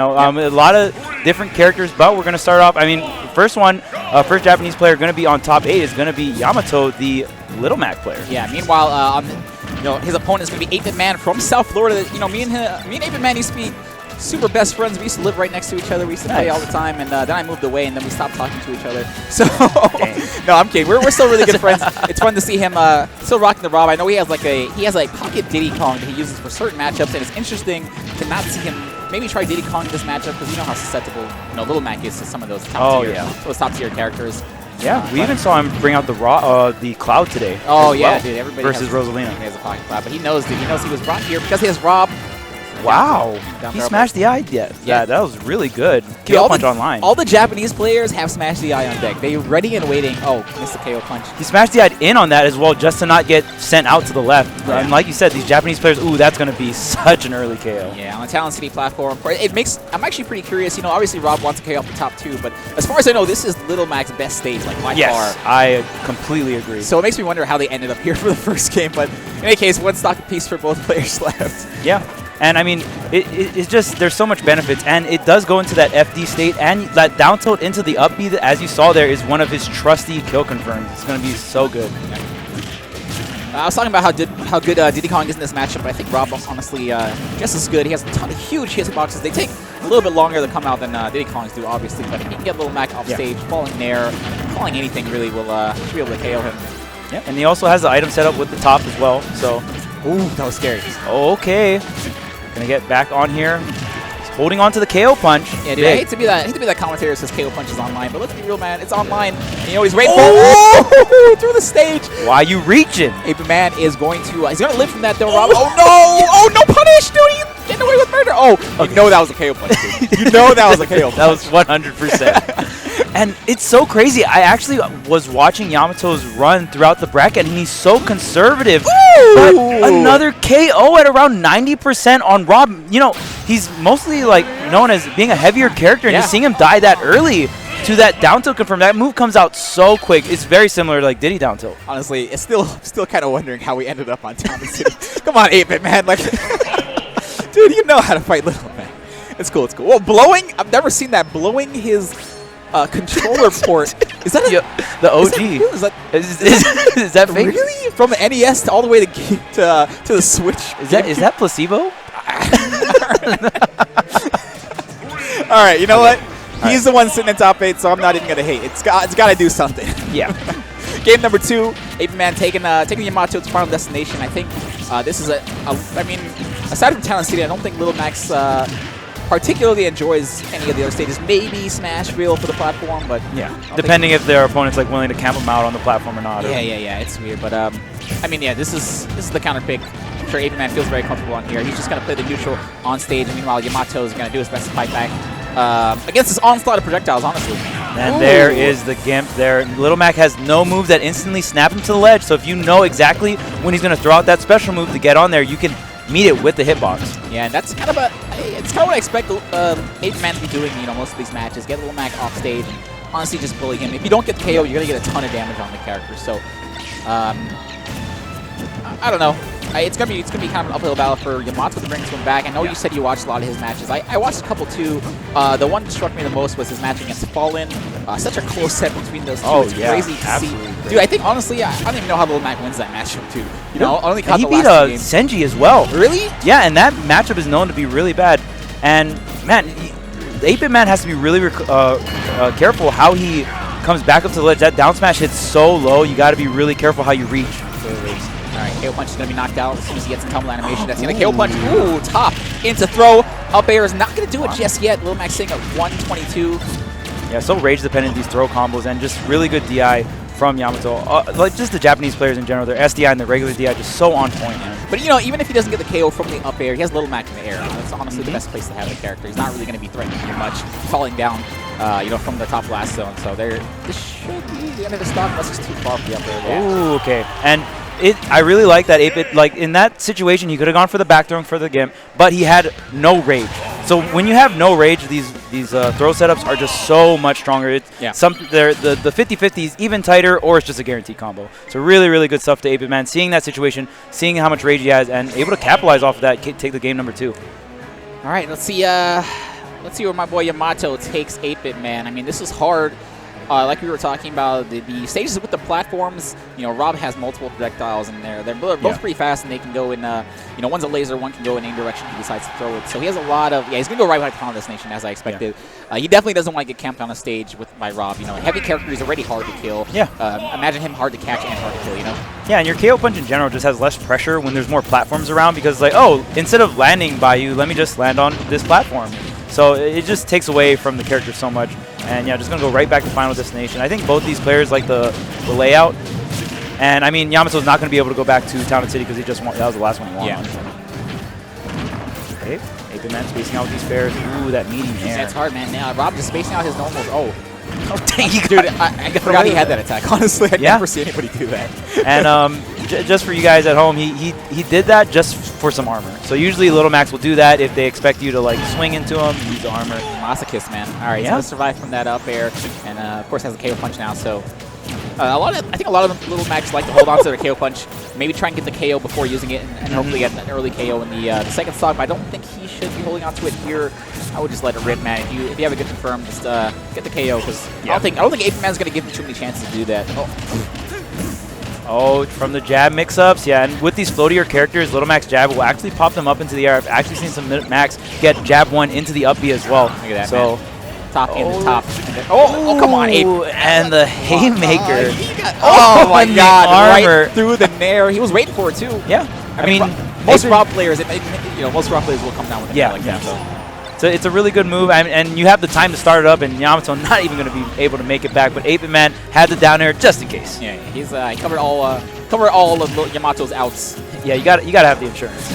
A lot of different characters, but we're going to start off. I mean, first first Japanese player going to be on top 8 is going to be Yamato, the Little Mac player. Yeah. Meanwhile, his opponent is going to be 8BitMan from South Florida. Me and 8BitMan used to be super best friends. We used to live right next to each other. We used to play all the time, and then I moved away, and then we stopped talking to each other. So, no, I'm kidding. We're still really good friends. It's fun to see him still rocking the Rob. I know he has like pocket Diddy Kong that he uses for certain matchups, and it's interesting to not see him maybe try Diddy Kong in this matchup because you know how susceptible Little Mac is to some of those top tier characters. Yeah, we even saw him bring out the Cloud today. Oh yeah, dude! Everybody versus Rosalina. He has a pocket Cloud, but he knows he was brought here because he has Rob. Wow, he smashed the eye. Yeah, that was really good. KO punch online. All the Japanese players have smashed the eye on deck. They're ready and waiting. Oh, missed the KO punch. He smashed the eye in on that as well, just to not get sent out to the left. Yeah. And like you said, these Japanese players, ooh, that's going to be such an early KO. Yeah, on the Talon City platform. I'm actually pretty curious. Obviously Rob wants to KO off the top 2, but as far as I know, this is Little Mac's best stage, like by far. I completely agree. So it makes me wonder how they ended up here for the first game. But in any case, one stock apiece for both players left. Yeah. And I mean, it's just, there's so much benefits, and it does go into that FD state, and that down tilt into the up B, that, as you saw there, is one of his trusty kill confirms. It's going to be so good. I was talking about how good Diddy Kong is in this matchup, but I think Rob, honestly, just as good. He has a ton of huge hitboxes. They take a little bit longer to come out than Diddy Kong's do, obviously, but if he can get Little Mac off stage, falling there, falling anything really, should be able to KO him. Yeah, and he also has the item set up with the top as well, so. Ooh, that was scary. Okay. Gonna get back on here. He's holding on to the KO punch. Yeah, dude, I hate to be that commentator that says KO punch is online, but let's be real, man. It's online. And he's waiting for through the stage. Why are you reaching? 8BitMan is going to he's gonna live from that though, Rob. Oh no! Oh no punish, dude! He's getting away with murder. Oh, okay. You know that was a KO punch, dude. You know that was a KO punch. That was 100%. And it's so crazy. I actually was watching Yamato's run throughout the bracket, and he's so conservative. Ooh. But another KO at around 90% on Rob. He's mostly like known as being a heavier character, and just seeing him die that early to that down tilt confirm. That move comes out so quick. It's very similar to like Diddy down tilt. Honestly, it's still kind of wondering how we ended up on Talon City. Come on, 8BitMan, like, dude, you know how to fight Little Man. It's cool. It's cool. Well, I've never seen that. Blowing his controller port. Is that the OG? Is that fake? Really? From the NES all the way to the Switch? Is that placebo? All right, you know what? He's the one sitting in top 8, so I'm not even gonna hate. It's got to do something. Yeah. Game number 2, 8BitMan taking Yamato to final destination. I think this is I mean, aside from Talon City, I don't think Little Max particularly enjoys any of the other stages. Maybe Smash Reel for the platform, but yeah, depending if their opponent's like willing to camp them out on the platform or not. Yeah, it's weird, but I mean, yeah, this is the counter pick. I'm sure 8BitMan feels very comfortable on here. He's just gonna play the neutral on stage, and meanwhile Yamato is gonna do his best to fight back against this onslaught of projectiles, honestly. And there is the Gimp there. Little Mac has no move that instantly snap him to the ledge, so if you know exactly when he's gonna throw out that special move to get on there, you can meet it with the hitbox. Yeah, and that's kind of what I expect 8BitMan to be doing, most of these matches. Get Little Mac off stage and honestly just bully him. If you don't get the KO, you're going to get a ton of damage on the character. So, I don't know. It's gonna be kind of an uphill battle for Yamato to bring him back. I know you said you watched a lot of his matches. I watched a couple too. The one that struck me the most was his match against Fallen. Such a close set between those two. It's crazy to see. Dude, I think honestly, I don't even know how Little Mac wins that matchup too. Only caught he the beat last game. Senji as well. Really? Yeah, and that matchup is known to be really bad. And man, 8BitMan has to be really careful how he comes back up to the ledge. That down smash hits so low. You got to be really careful how you reach. Alright, KO punch is going to be knocked out as soon as he gets a tumble animation. That's going to KO punch. Ooh, top into throw. Up air is not going to do it just yet. Little Mac sitting at 122. Yeah, so rage dependent, these throw combos, and just really good DI from Yamato. Like just the Japanese players in general, their SDI and their regular DI just so on point, man. But even if he doesn't get the KO from the up air, he has Little Mac in the air. That's honestly the best place to have the character. He's not really going to be threatening you much, falling down, from the top last zone. So this should be the end of the stock unless it's too far for the up air. Yeah. Ooh, okay. And I really like that 8-bit. Like in that situation, he could have gone for the back throwing for the Gimp, but he had no rage. So when you have no rage, these throw setups are just so much stronger. The 50-50 is even tighter, or it's just a guaranteed combo. So really, really good stuff to 8BitMan. Seeing that situation, seeing how much rage he has, and able to capitalize off of that, take the game number 2. All right, let's see. let's see where my boy Yamato takes 8BitMan. I mean, this is hard. Like we were talking about, the stages with the platforms, you know, Rob has multiple projectiles in there. They're both pretty fast, and they can go in, you know, one's a laser, one can go in any direction he decides to throw it. So he has a lot of, he's going to go right behind Final Destination, as I expected. He definitely doesn't want to get camped on a stage by Rob. You know, a heavy character is already hard to kill. Imagine him hard to catch and hard to kill, you know? Yeah, and your KO punch in general just has less pressure when there's more platforms around, because, like, oh, instead of landing by you, let me just land on this platform. So it just takes away from the character so much. And yeah, just going to go right back to Final Destination. I think both these players like the layout. And I mean, Yamato's not going to be able to go back to Town and City because he just won. That was the last one he won. Okay, 8BitMan spacing out with these pairs. Ooh, that meeting there. That's hard, man. Now Rob just spacing out his normals. Oh, dang, dude, I forgot he had that attack. Honestly, I'd never see anybody do that. And just for you guys at home, he did that just for some armor. So usually Little Max will do that if they expect you to like swing into him, use the armor. Masochist, man. All right, he's gonna survive from that up air, and of course has a KO punch now. So I think a lot of Little Max like to hold on to their KO punch, maybe try and get the KO before using it, and hopefully get an early KO in the second stock. But I don't think he should be holding on to it here. I would just let it rip, man. If you have a good confirm, just get the KO, because I don't think 8BitMan's gonna give him too many chances to do that. Oh, from the jab mix-ups, and with these floatier characters, Little Max jab will actually pop them up into the air. I've actually seen some Max get jab 1 into the up B as well. Look at that, man. Top in the top. Oh, come on, 8. And the haymaker. Oh my God, right through the nair. He was waiting for it too. Yeah, I mean, most Rob players, most Rob players will come down with a like that. So it's a really good move, and you have the time to start it up, and Yamato not even going to be able to make it back. But 8BitMan had the down air just in case. Yeah, he's he covered all of Yamato's outs. Yeah, you got to have the insurance.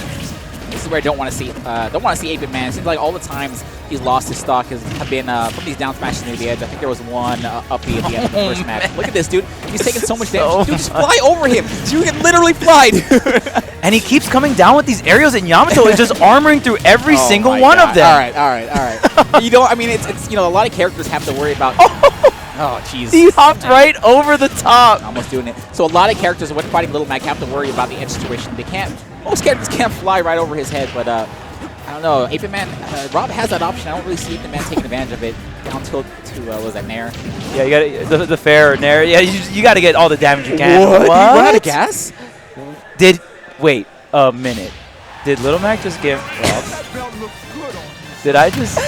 This is where I don't want to see 8BitMan. It seems like all the times he's lost his stock have been from these down smashes near the edge. I think there was one up B at the end of the first match. Look at this, dude. He's taking so much damage. Dude, just fly over him. You can literally fly, dude. And he keeps coming down with these aerials, and Yamato is just armoring through every single one of them. All right. You know, I mean, it's a lot of characters have to worry about. Oh, jeez. He hopped right over the top. Almost doing it. So a lot of characters, when fighting Little Mac, have to worry about the edge situation. Most characters can't fly right over his head, but I don't know. 8BitMan, Rob has that option. I don't really see 8BitMan taking advantage of it. Down tilt to, what was that, Nair? Yeah, you got the fair or Nair. Yeah, you got to get all the damage you can. What? Did you run out of gas? Wait a minute. Did Little Mac just give Rob? Did I just?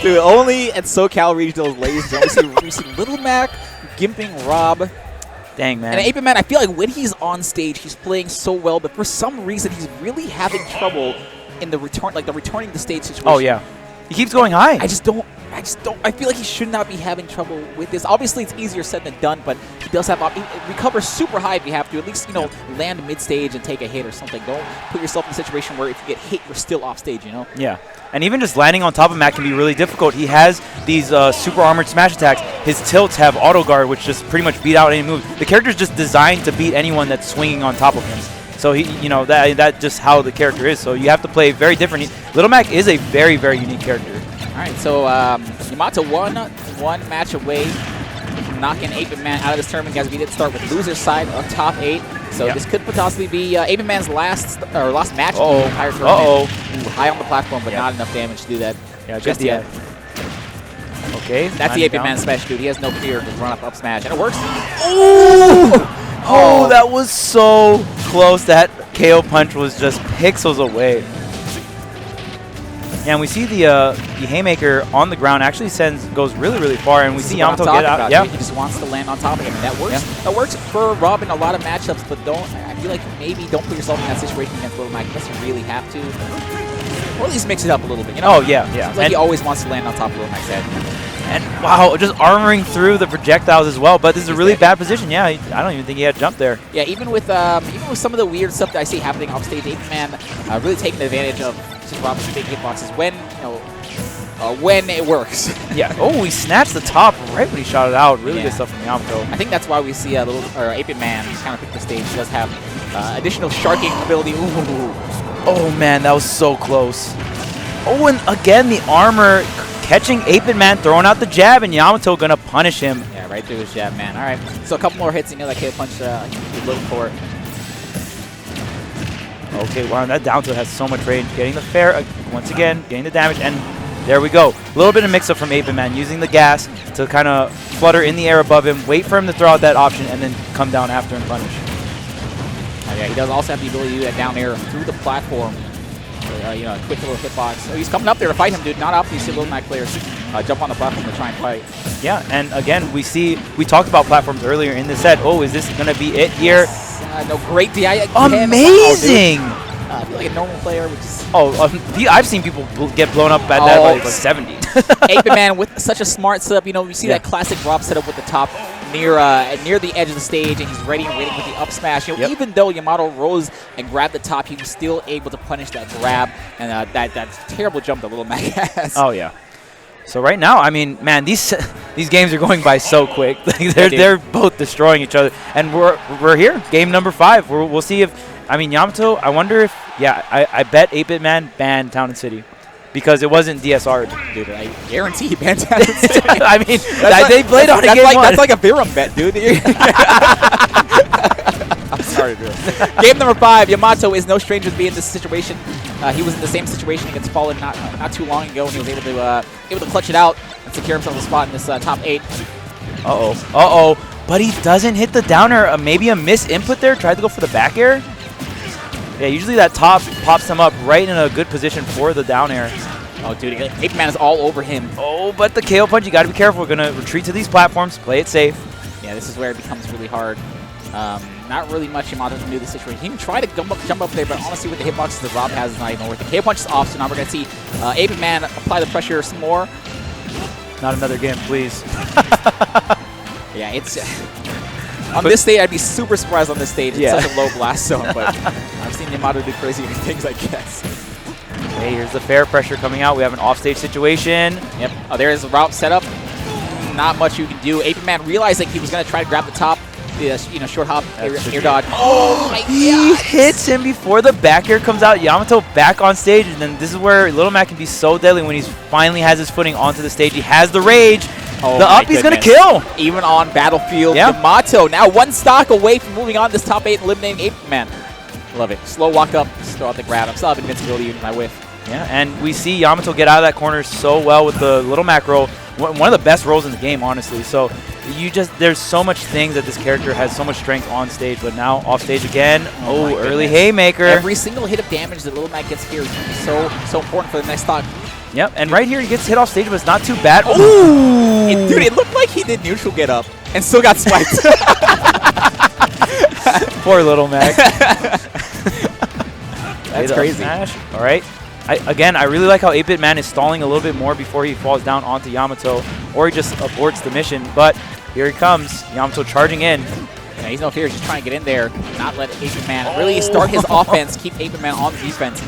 Dude, only at SoCal Regionals, ladies and gentlemen, we see Little Mac gimping Rob. Dang, man. And 8BitMan, I feel like when he's on stage, he's playing so well, but for some reason, he's really having trouble in the returning the stage situation. Oh, yeah. He keeps going high. I feel like he should not be having trouble with this. Obviously, it's easier said than done, but he does have recover super high if you have to. At least, land mid-stage and take a hit or something. Don't put yourself in a situation where if you get hit, you're still off stage, Yeah. And even just landing on top of Mac can be really difficult. He has these super armored smash attacks. His tilts have auto guard, which just pretty much beat out any move. The character's just designed to beat anyone that's swinging on top of him. So that's just how the character is. So you have to play very different. Little Mac is a very, very unique character. All right, so Yamato one match away from knocking 8BitMan out of this tournament. Guys, we did start with loser's side of top 8. So this could possibly be 8BitMan's last match of the entire tournament. Ooh, high on the platform, but not enough damage to do that just yet. Okay. That's the 8BitMan smash, dude. He has no fear of his run-up smash, and it works. Oh, that was so close. That KO punch was just pixels away. Yeah, and we see the haymaker on the ground actually goes really, really far, and we see Yamato get out. Yeah, he just wants to land on top of him, and that works. Yeah. That works for Rob in a lot of matchups, but I feel like maybe don't put yourself in that situation against Little Mac unless you really have to, or at least mix it up a little bit. Oh yeah. Seems like he always wants to land on top of Little Mac's head. And wow, just armoring through the projectiles as well. But this is a really bad position. Yeah, I don't even think he had jump there. Yeah, even with some of the weird stuff that I see happening off stage, 8BitMan really taking advantage of just Rob's big hitboxes when it works. Yeah. Oh, he snatched the top right when he shot it out. Really good stuff from Yamato. I think that's why we see 8BitMan kind of pick the stage. He does have additional sharking ability. Ooh. Oh man, that was so close. Oh, and again the armor catching 8BitMan, throwing out the jab, and Yamato gonna punish him. Yeah, right through his jab, man. All right, so a couple more hits, that KO punch you're looking for. Okay, wow, that down tilt has so much range. Getting the fair, once again, getting the damage, and There we go. A little bit of mix-up from 8BitMan, using the gas to kind of flutter in the air above him, wait for him to throw out that option, and then come down after and punish. Yeah, he does also have the ability to do that down air through the platform. You know, a quick little hitbox. Oh, he's coming up there to fight him, dude. Not up. You see Little Mac players jump on the platform to try and fight. Yeah, and again, we talked about platforms earlier in the set. Oh, is this going to be it here? Yes. No, great DI. Amazing! Wow, I feel like a normal player would just... I've seen people get blown up at that by like 70. 8BitMan with such a smart setup. You know, we see that classic drop setup with the top near the edge of the stage, and he's ready and waiting with the up smash. You know, even though YAMATO rose and grabbed the top, he was still able to punish that grab and that terrible jump that Little Mac has. Oh yeah. So right now, I mean, man, these games are going by so quick. they're both destroying each other, and we're here, game number 5. We'll see if. I mean, YAMATO, I wonder if, I bet 8BitMan banned Town and City because it wasn't DSR'd. Dude, I guarantee he banned Town and City. I mean, they played on it. That's like a Virum bet, dude. I'm sorry, dude. Game number 5, YAMATO is no stranger to being in this situation. He was in the same situation against Fallen not too long ago, and he was able to clutch it out and secure himself a spot in this top 8. But he doesn't hit the downer. Maybe a miss input there. Tried to go for the back air. Yeah, usually that top pops him up right in a good position for the down air. Oh, dude, 8BitMan is all over him. Oh, but the KO punch, you got to be careful. We're going to retreat to these platforms, play it safe. Yeah, this is where it becomes really hard. Not really much YAMATO can do this situation. He even tried to jump up there, but honestly, with the hitboxes that Rob has, it's not even worth it. KO punch is off, so now we're going to see 8BitMan apply the pressure some more. Not another game, please. Yeah, it's... on this stage, I'd be super surprised on this stage. It's such a low blast zone, but I've seen YAMATO do crazy things, I guess. Okay, here's the fair pressure coming out. We have an offstage situation. Yep. Oh, there is the route set up. Not much you can do. 8BitMan realized like he was going to try to grab the top, short hop, air dodge. Oh my He hits him before the back air comes out. YAMATO back on stage, and then this is where Little Mac can be so deadly when he finally has his footing onto the stage. He has the rage. Oh, the up he's going to kill. Even on Battlefield, YAMATO now one stock away from moving on this top 8 and eliminating 8BitMan. Love it. Slow walk up, throw out the grab. I'm still have invincibility even my whiff. Yeah, and we see YAMATO get out of that corner so well with the Little Mac roll. One of the best rolls in the game, honestly. So there's so much things that this character has so much strength on stage, but now off stage again. Oh, early haymaker. Every single hit of damage that Little Mac gets here is so important for the next stock. Yep, and right here he gets hit off stage, but it's not too bad. Ooh! Dude, it looked like he did neutral get up and still got swiped. Poor Little Mac. That's crazy. All right. I really like how 8BitMan is stalling a little bit more before he falls down onto YAMATO, or he just aborts the mission. But here he comes, YAMATO charging in. Yeah, he's no fear. He's just trying to get in there, not let 8BitMan really start his offense, keep 8BitMan on the defense.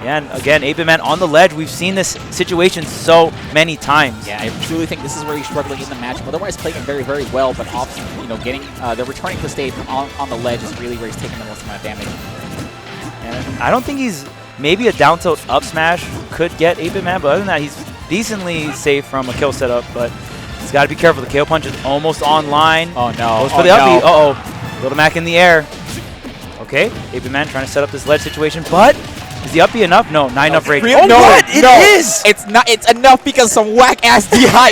Yeah, and again, 8BitMan on the ledge. We've seen this situation so many times. Yeah, I truly think this is where he's struggling in the match. Otherwise, playing it very, very well, but often, getting the returning to the stage on the ledge is really where he's taking the most amount of damage. And I don't think he's... Maybe a down tilt up smash could get 8BitMan, but other than that, he's decently safe from a kill setup, but he's got to be careful. The KO punch is almost online. Oh, no. Goes for the up B. Uh-oh. Little Mac in the air. Okay, 8BitMan trying to set up this ledge situation, but is the up B enough? No, not enough rage. Oh, no, what? It is! It's not. It's enough because some whack-ass DI.